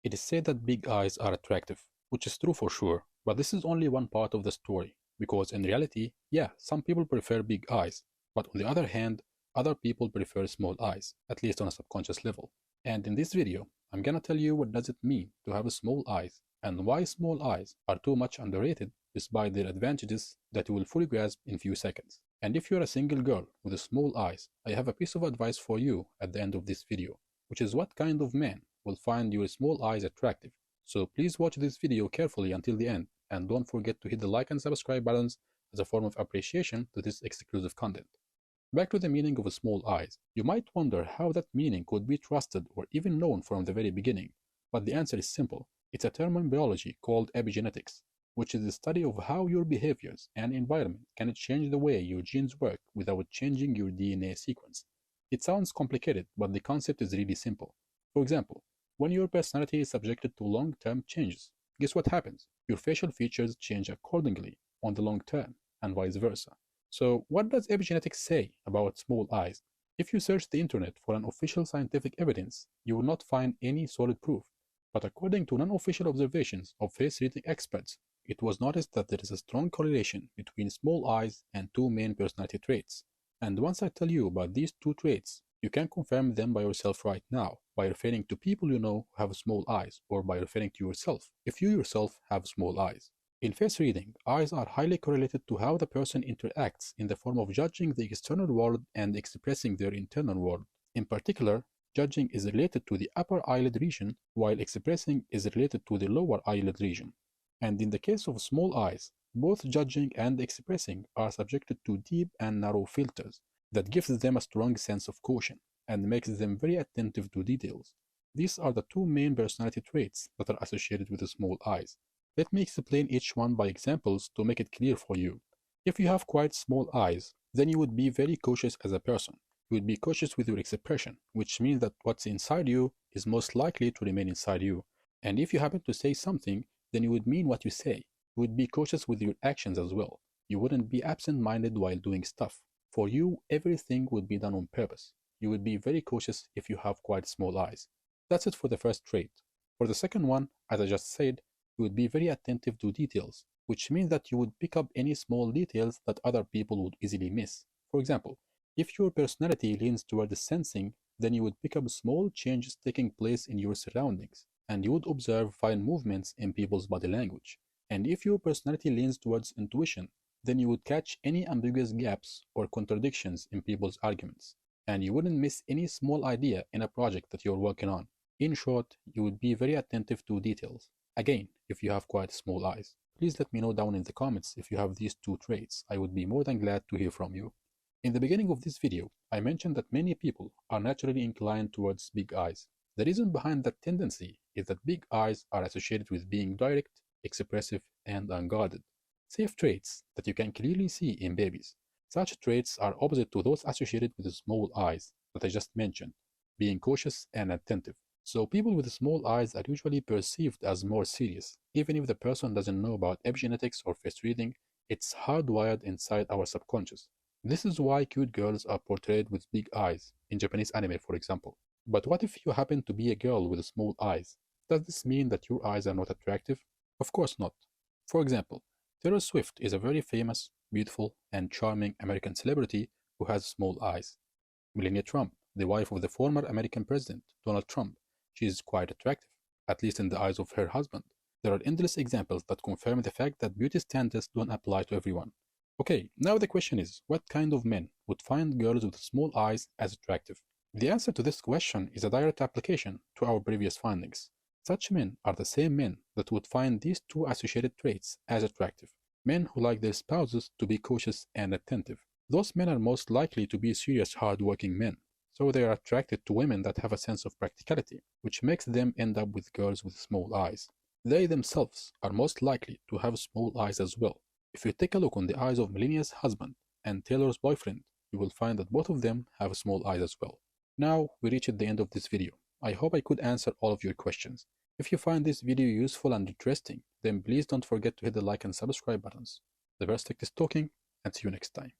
It is said that big eyes are attractive, which is true for sure, but this is only one part of the story, because in reality, yeah, some people prefer big eyes, but on the other hand, other people prefer small eyes, at least on a subconscious level. And in this video, I'm gonna tell you what does it mean to have small eyes and why small eyes are too much underrated despite their advantages that you will fully grasp in few seconds. And if you're a single girl with small eyes, I have a piece of advice for you at the end of this video, which is what kind of man will find your small eyes attractive. So please watch this video carefully until the end and don't forget to hit the like and subscribe buttons as a form of appreciation to this exclusive content. Back to the meaning of small eyes. You might wonder how that meaning could be trusted or even known from the very beginning, but the answer is simple. It's a term in biology called epigenetics, which is the study of how your behaviors and environment can change the way your genes work without changing your DNA sequence. It sounds complicated, but the concept is really simple. For example, when your personality is subjected to long-term changes, guess what happens? Your facial features change accordingly on the long term, and vice versa. So, what does epigenetics say about small eyes? If you search the internet for an official scientific evidence, you will not find any solid proof. But according to non-official observations of face reading experts, it was noticed that there is a strong correlation between small eyes and two main personality traits. And once I tell you about these two traits, you can confirm them by yourself right now, by referring to people you know who have small eyes, or by referring to yourself, if you yourself have small eyes. In face reading, eyes are highly correlated to how the person interacts in the form of judging the external world and expressing their internal world. In particular, judging is related to the upper eyelid region, while expressing is related to the lower eyelid region. And in the case of small eyes, both judging and expressing are subjected to deep and narrow filters that gives them a strong sense of caution and makes them very attentive to details. These are the two main personality traits that are associated with the small eyes. Let me explain each one by examples to make it clear for you. If you have quite small eyes, then you would be very cautious as a person. You would be cautious with your expression, which means that what's inside you is most likely to remain inside you. And if you happen to say something, then you would mean what you say. You would be cautious with your actions as well. You wouldn't be absent-minded while doing stuff. For you, everything would be done on purpose. You would be very cautious if you have quite small eyes. That's it for the first trait. For the second one, as I just said, you would be very attentive to details, which means that you would pick up any small details that other people would easily miss. For example, if your personality leans toward sensing, then you would pick up small changes taking place in your surroundings, and you would observe fine movements in people's body language. And if your personality leans towards intuition, then you would catch any ambiguous gaps or contradictions in people's arguments, and you wouldn't miss any small idea in a project that you're working on. In short, you would be very attentive to details. Again, if you have quite small eyes. Please let me know down in the comments if you have these two traits. I would be more than glad to hear from you. In the beginning of this video, I mentioned that many people are naturally inclined towards big eyes. The reason behind that tendency is that big eyes are associated with being direct, expressive, and unguarded. Safe traits that you can clearly see in babies. Such traits are opposite to those associated with the small eyes that I just mentioned, being cautious and attentive. So people with small eyes are usually perceived as more serious. Even if the person doesn't know about epigenetics or face reading, it's hardwired inside our subconscious. This is why cute girls are portrayed with big eyes, in Japanese anime for example. But what if you happen to be a girl with small eyes? Does this mean that your eyes are not attractive? Of course not. For example, Taylor Swift is a very famous, beautiful, and charming American celebrity who has small eyes. Melania Trump, the wife of the former American president, Donald Trump, she is quite attractive, at least in the eyes of her husband. There are endless examples that confirm the fact that beauty standards don't apply to everyone. Okay, now the question is, what kind of men would find girls with small eyes as attractive? The answer to this question is a direct application to our previous findings. Such men are the same men that would find these two associated traits as attractive. Men who like their spouses to be cautious and attentive. Those men are most likely to be serious, hard-working men. So they are attracted to women that have a sense of practicality, which makes them end up with girls with small eyes. They themselves are most likely to have small eyes as well. If you take a look on the eyes of Melania's husband and Taylor's boyfriend, you will find that both of them have small eyes as well. Now we reached the end of this video. I hope I could answer all of your questions. If you find this video useful and interesting, then please don't forget to hit the like and subscribe buttons. The Vertex is talking, and see you next time.